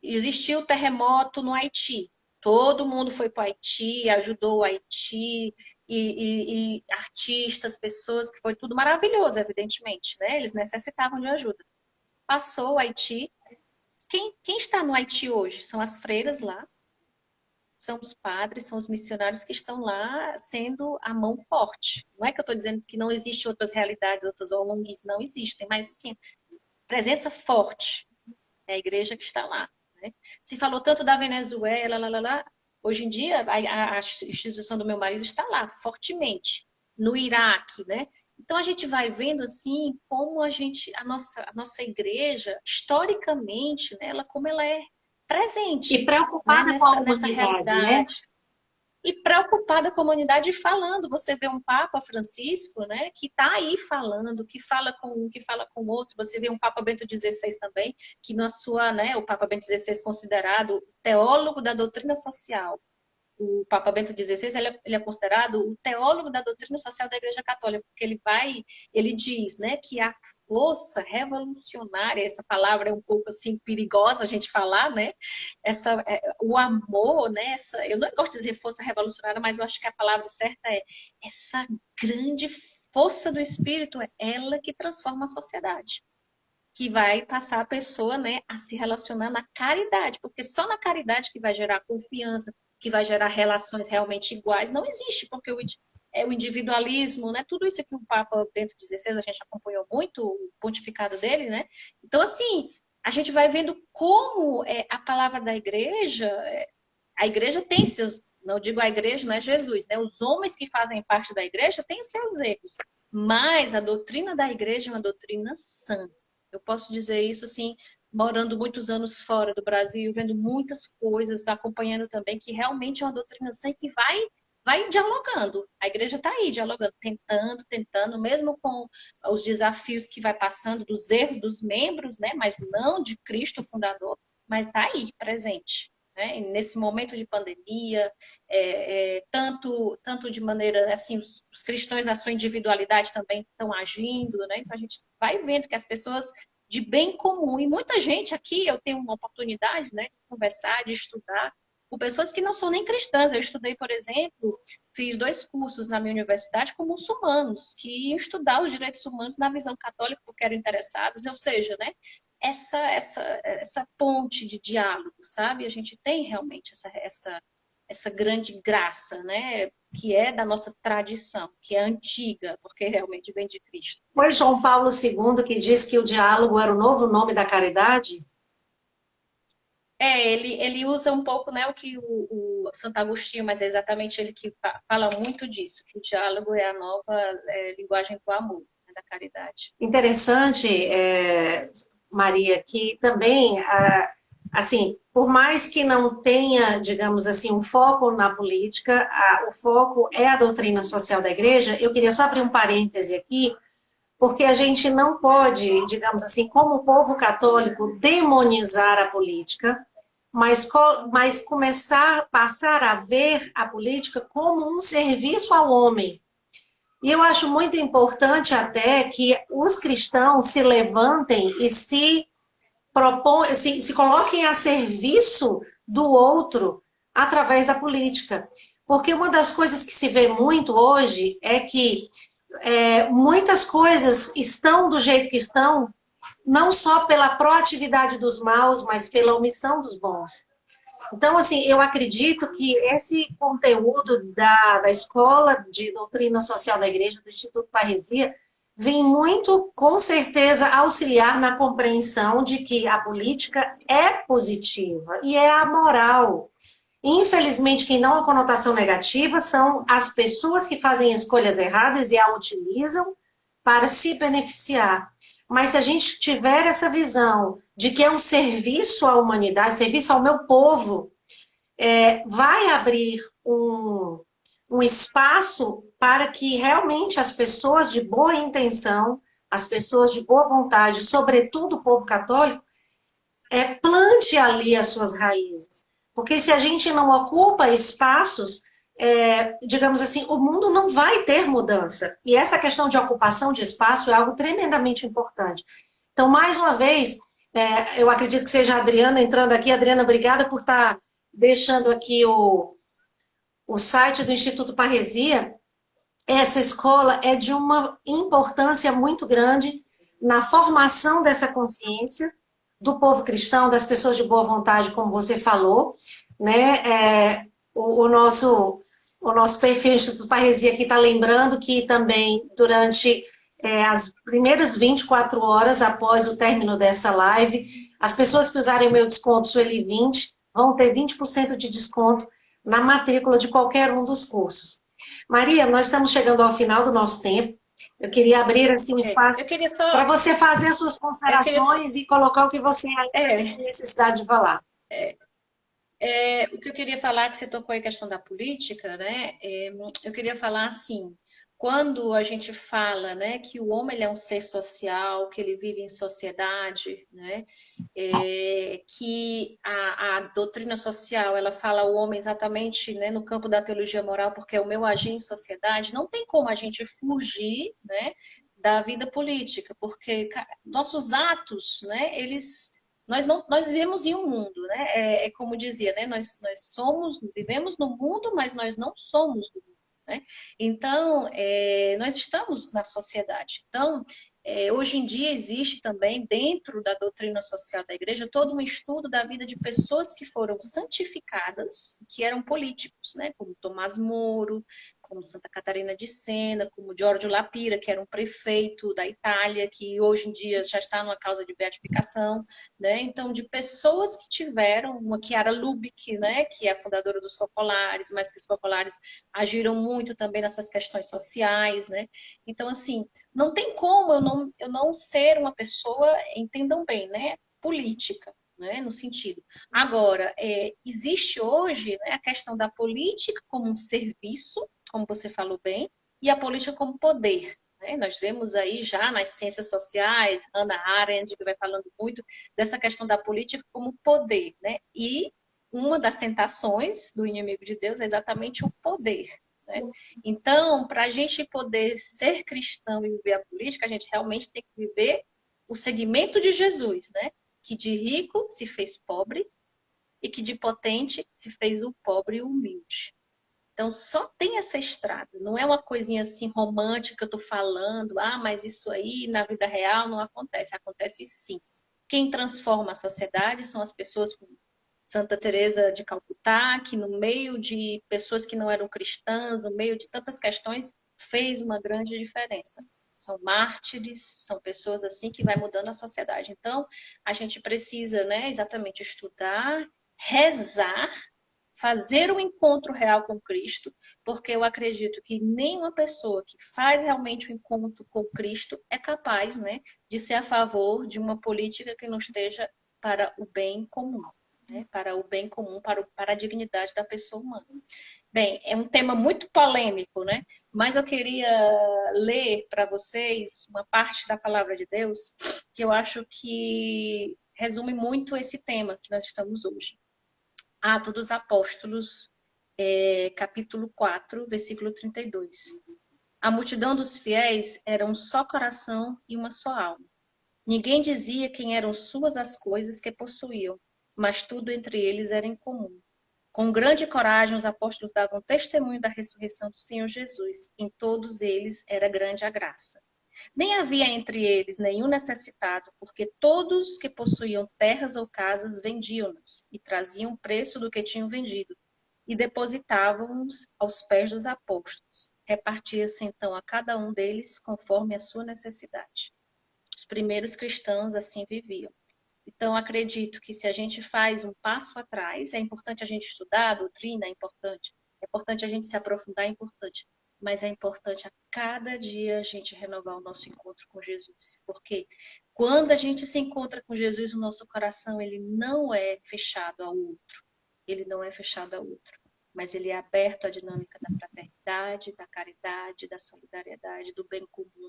Existiu o terremoto no Haiti. Todo mundo foi para o Haiti, ajudou o Haiti, e artistas, pessoas, que foi tudo maravilhoso, evidentemente, né? Eles necessitavam de ajuda. Passou o Haiti. Quem está no Haiti hoje? São as freiras lá, são os padres, são os missionários que estão lá sendo a mão forte. Não é que eu estou dizendo que não existem outras realidades, outras ONGs, não existem, mas sim, presença forte. É a igreja que está lá. Né? Se falou tanto da Venezuela, hoje em dia a instituição do meu marido está lá, fortemente, no Iraque, né? Então a gente vai vendo assim como a nossa igreja, historicamente, né, como ela é E presente, né, preocupada com a nessa humanidade, né? realidade e preocupada com a comunidade falando. Você vê um Papa Francisco, né, que está aí falando, que fala com um, que fala com o outro. Você vê um Papa Bento XVI também, que na sua, né, o Papa Bento XVI considerado teólogo da doutrina social. O Papa Bento XVI ele é considerado o teólogo da doutrina social da Igreja Católica, porque ele diz, né, que a força revolucionária, essa palavra é um pouco assim perigosa a gente falar, né? O amor, né? Eu não gosto de dizer força revolucionária, mas eu acho que a palavra certa é essa grande força do Espírito, é ela que transforma a sociedade, que vai passar a pessoa, né, a se relacionar na caridade, porque só na caridade que vai gerar confiança, que vai gerar relações realmente iguais, não existe, porque o individualismo, né, tudo isso que o Papa Bento XVI, a gente acompanhou muito o pontificado dele, né, então assim, a gente vai vendo como a palavra da igreja, a igreja tem seus, não digo a igreja, não é Jesus, né, os homens que fazem parte da igreja têm os seus erros, mas a doutrina da igreja é uma doutrina sã. Eu posso dizer isso assim, morando muitos anos fora do Brasil, vendo muitas coisas, acompanhando também que realmente é uma doutrinação que vai dialogando. A igreja está aí dialogando, tentando, mesmo com os desafios que vai passando, dos erros dos membros, né? Mas não de Cristo fundador, mas está aí, presente. Né? E nesse momento de pandemia, tanto de maneira assim, os cristãos na sua individualidade também estão agindo, né? Então a gente vai vendo que as pessoas de bem comum, e muita gente aqui, eu tenho uma oportunidade, né, de conversar, de estudar, com pessoas que não são nem cristãs. Eu estudei, por exemplo, fiz 2 cursos na minha universidade com muçulmanos, que iam estudar os direitos humanos na visão católica, porque eram interessados, ou seja, né, essa ponte de diálogo, sabe? A gente tem realmente essa grande graça, né, que é da nossa tradição, que é antiga, porque realmente vem de Cristo. Foi João Paulo II que disse que o diálogo era o novo nome da caridade? Ele usa um pouco, né, o que o Santo Agostinho, mas é exatamente ele que fala muito disso, que o diálogo é a nova linguagem do amor, né, da caridade. Interessante, Maria, que também, assim, por mais que não tenha, digamos assim, um foco na política, o foco é a doutrina social da igreja. Eu queria só abrir um parêntese aqui, porque a gente não pode, digamos assim, como povo católico, demonizar a política, mas passar a ver a política como um serviço ao homem. E eu acho muito importante até que os cristãos se levantem e se coloquem a serviço do outro através da política. Porque uma das coisas que se vê muito hoje é que muitas coisas estão do jeito que estão, não só pela proatividade dos maus, mas pela omissão dos bons. Então, assim, eu acredito que esse conteúdo da Escola de Doutrina Social da Igreja, do Instituto Parresia, vem muito, com certeza, auxiliar na compreensão de que a política é positiva e é amoral. Infelizmente, quem dá uma conotação negativa são as pessoas que fazem escolhas erradas e a utilizam para se beneficiar. Mas se a gente tiver essa visão de que é um serviço à humanidade, serviço ao meu povo, vai abrir um espaço para que realmente as pessoas de boa intenção, as pessoas de boa vontade, sobretudo o povo católico, plante ali as suas raízes. Porque se a gente não ocupa espaços, digamos assim, o mundo não vai ter mudança. E essa questão de ocupação de espaço é algo tremendamente importante. Então, mais uma vez, eu acredito que seja a Adriana entrando aqui. Adriana, obrigada por estar deixando aqui o site do Instituto Parresia. Essa escola é de uma importância muito grande na formação dessa consciência do povo cristão, das pessoas de boa vontade, como você falou, né? O nosso perfil Instituto Parresia aqui está lembrando que também durante as primeiras 24 horas após o término dessa live, as pessoas que usarem o meu desconto Sueli20 vão ter 20% de desconto na matrícula de qualquer um dos cursos. Maria, nós estamos chegando ao final do nosso tempo. Eu queria abrir assim um espaço para você fazer as suas considerações e colocar o que você tem necessidade de falar. O que eu queria falar, que você tocou aí a questão da política, né? Eu queria falar assim, quando a gente fala, né, que o homem ele é um ser social, que ele vive em sociedade, né, que a doutrina social ela fala o homem exatamente, né, no campo da teologia moral, porque é o meu agir em sociedade, não tem como a gente fugir, né, da vida política, porque nossos atos, né, nós vivemos em um mundo, né? Como dizia, né? Nós vivemos no mundo, mas nós não somos do mundo, né? Então, nós estamos na sociedade. Então, hoje em dia existe também, dentro da doutrina social da igreja, todo um estudo da vida de pessoas que foram santificadas, que eram políticos, né? Como Tomás Moro, como Santa Catarina de Sena, como Giorgio Lapira, que era um prefeito da Itália, que hoje em dia já está numa causa de beatificação, né? Então, de pessoas que tiveram, uma Chiara Lubich, né? Que é a fundadora dos Focolares, mas que os Focolares agiram muito também nessas questões sociais, né? Então, assim, não tem como eu não ser uma pessoa, entendam bem, né? política, né, no sentido. Agora, existe hoje, né, a questão da política como um serviço, como você falou bem, e a política como poder. Né? Nós vemos aí já nas ciências sociais, Hannah Arendt, que vai falando muito dessa questão da política como poder. Né? E uma das tentações do inimigo de Deus é exatamente o poder. Né? Então, para a gente poder ser cristão e viver a política, a gente realmente tem que viver o segmento de Jesus, né? Que de rico se fez pobre e que de potente se fez o pobre e humilde. Então, só tem essa estrada. Não é uma coisinha assim romântica que eu estou falando, mas isso aí na vida real não acontece. Acontece sim. Quem transforma a sociedade são as pessoas como Santa Teresa de Calcutá, que no meio de pessoas que não eram cristãs, no meio de tantas questões, fez uma grande diferença. São mártires, são pessoas assim que vai mudando a sociedade. Então, a gente precisa, né, exatamente estudar, rezar, fazer um encontro real com Cristo, porque eu acredito que nenhuma pessoa que faz realmente o um encontro com Cristo é capaz, né, de ser a favor de uma política que não esteja para o bem comum, né, para o bem comum, para a dignidade da pessoa humana. Bem, é um tema muito polêmico, né? Mas eu queria ler para vocês uma parte da palavra de Deus que eu acho que resume muito esse tema que nós estamos hoje. Atos dos Apóstolos, capítulo 4, versículo 32. A multidão dos fiéis era um só coração e uma só alma. Ninguém dizia quem eram suas as coisas que possuíam, mas tudo entre eles era em comum. Com grande coragem, os apóstolos davam testemunho da ressurreição do Senhor Jesus. Em todos eles era grande a graça. Nem havia entre eles nenhum necessitado, porque todos que possuíam terras ou casas vendiam-nas e traziam o preço do que tinham vendido e depositavam-nos aos pés dos apóstolos. Repartia-se então a cada um deles conforme a sua necessidade. Os primeiros cristãos assim viviam. Então, acredito que se a gente faz um passo atrás, é importante a gente estudar a doutrina, é importante a gente se aprofundar, é importante. Mas é importante a cada dia a gente renovar o nosso encontro com Jesus. Porque quando a gente se encontra com Jesus, o nosso coração ele não é fechado ao outro. Ele não é fechado ao outro. Mas ele é aberto à dinâmica da fraternidade, da caridade, da solidariedade, do bem comum,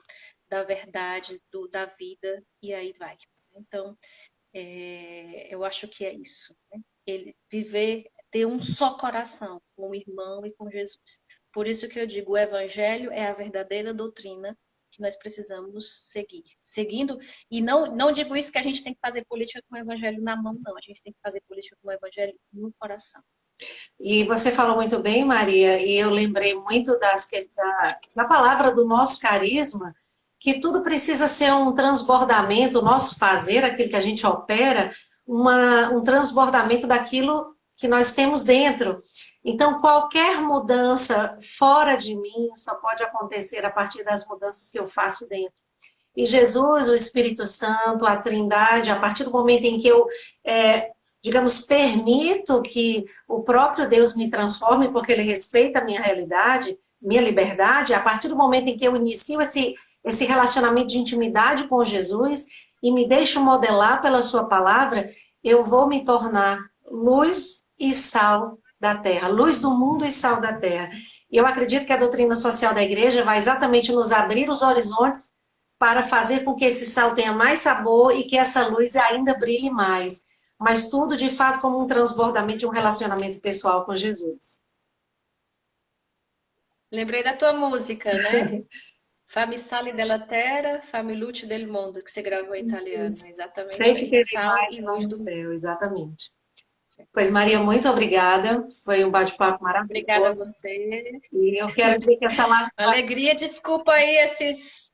da verdade, da vida, e aí vai. Então, eu acho que é isso. Né? Ele viver, ter um só coração com o irmão e com Jesus. Por isso que eu digo, o evangelho é a verdadeira doutrina que nós precisamos seguir. Seguindo, e não digo isso que a gente tem que fazer política com o evangelho na mão, não. A gente tem que fazer política com o evangelho no coração. E você falou muito bem, Maria, e eu lembrei muito da palavra do nosso carisma, que tudo precisa ser um transbordamento, o nosso fazer, aquilo que a gente opera, um transbordamento daquilo que nós temos dentro. Então, qualquer mudança fora de mim só pode acontecer a partir das mudanças que eu faço dentro. E Jesus, o Espírito Santo, a Trindade, a partir do momento em que eu, digamos, permito que o próprio Deus me transforme, porque Ele respeita a minha realidade, minha liberdade, a partir do momento em que eu inicio esse relacionamento de intimidade com Jesus e me deixo modelar pela sua palavra, eu vou me tornar luz e sal da terra, luz do mundo e sal da terra. E eu acredito que a doutrina social da igreja vai exatamente nos abrir os horizontes para fazer com que esse sal tenha mais sabor e que essa luz ainda brilhe mais. Mas tudo, de fato, como um transbordamento de um relacionamento pessoal com Jesus. Lembrei da tua música, né? Fammi sali della terra, fammi luce del mondo, que você gravou em italiano. Exatamente. Sei que terei sal mais e luz do céu, exatamente. Pois, Maria, muito obrigada. Foi um bate-papo maravilhoso. Obrigada a você. E eu quero dizer que essa live... Alegria, desculpa aí esses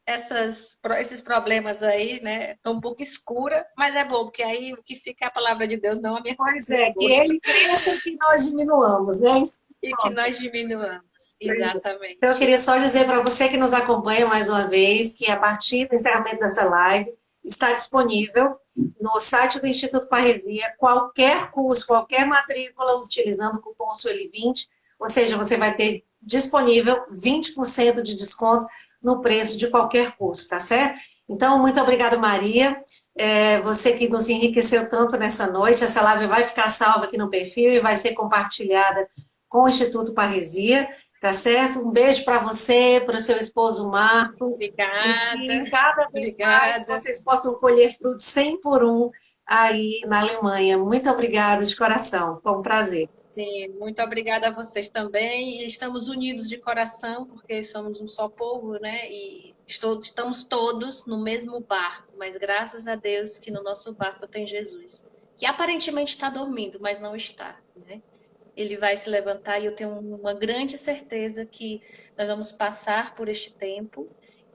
problemas aí, né? Tô um pouco escura, mas é bom, porque aí o que fica é a palavra de Deus, não a minha. Pois é, que ele cresça e que nós diminuamos, né? E que nós diminuamos, exatamente. Então, eu queria só dizer para você que nos acompanha mais uma vez, que a partir do encerramento dessa live, está disponível no site do Instituto Parresia qualquer curso, qualquer matrícula, utilizando o cupom SUELI20, ou seja, você vai ter disponível 20% de desconto no preço de qualquer curso, tá certo? Então, muito obrigada, Maria. Você que nos enriqueceu tanto nessa noite. Essa live vai ficar salva aqui no perfil e vai ser compartilhada com o Instituto Parresia, tá certo? Um beijo para você, para o seu esposo Marco, e Obrigada, que cada vez mais obrigada. vocês possam colher frutos 100 por um aí na Alemanha. Muito obrigada de coração. Foi um prazer. Sim, muito obrigada a vocês também. E estamos unidos de coração, porque somos um só povo, né? E estamos todos no mesmo barco, mas graças a Deus que no nosso barco tem Jesus, que aparentemente está dormindo, mas não está, né? Ele vai se levantar e eu tenho uma grande certeza que nós vamos passar por este tempo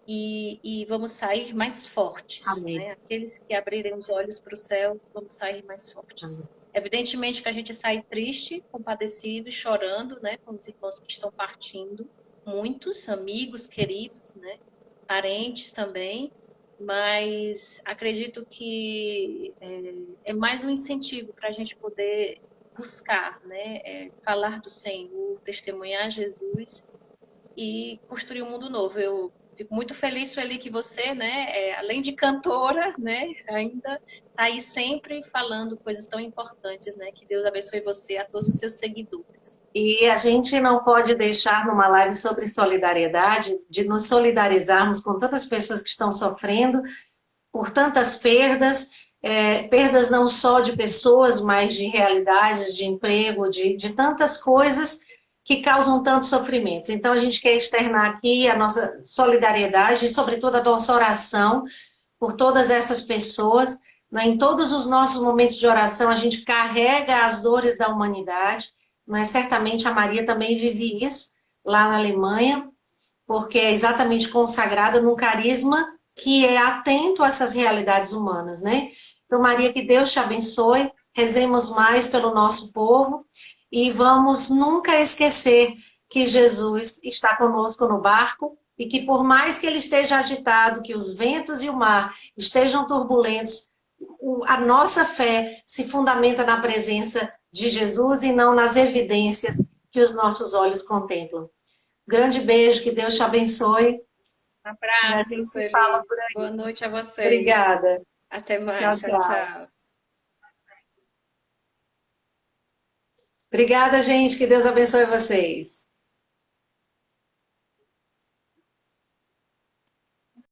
e vamos sair mais fortes, Amém. né? Aqueles que abrirem os olhos para o céu, vamos sair mais fortes. Amém. Evidentemente que a gente sai triste, compadecido, chorando, né? Com os irmãos que estão partindo, muitos amigos queridos, né? Parentes também, mas acredito que é mais um incentivo para a gente poder buscar, né? Falar do Senhor, testemunhar Jesus e construir um mundo novo. Eu fico muito feliz, Sueli, que você, né, além de cantora, né, ainda está aí sempre falando coisas tão importantes, né? Que Deus abençoe você e a todos os seus seguidores. E a gente não pode deixar numa live sobre solidariedade de nos solidarizarmos com tantas pessoas que estão sofrendo por tantas perdas, perdas não só de pessoas, mas de realidades, de emprego, de tantas coisas que causam tantos sofrimentos. Então a gente quer externar aqui a nossa solidariedade e, sobretudo, a nossa oração por todas essas pessoas. Né? Em todos os nossos momentos de oração, a gente carrega as dores da humanidade. Mas certamente a Maria também vive isso lá na Alemanha, porque é exatamente consagrada num carisma que é atento a essas realidades humanas, né? Então, Maria, que Deus te abençoe, rezemos mais pelo nosso povo e vamos nunca esquecer que Jesus está conosco no barco e que por mais que ele esteja agitado, que os ventos e o mar estejam turbulentos, a nossa fé se fundamenta na presença de Jesus e não nas evidências que os nossos olhos contemplam. Grande beijo, que Deus te abençoe. Um E a abraço, gente se fala Sueli. por Boa aí. noite a vocês. Obrigada. Até Tchau, mais. Tchau, tchau. tchau. Obrigada, gente. Que Deus abençoe vocês.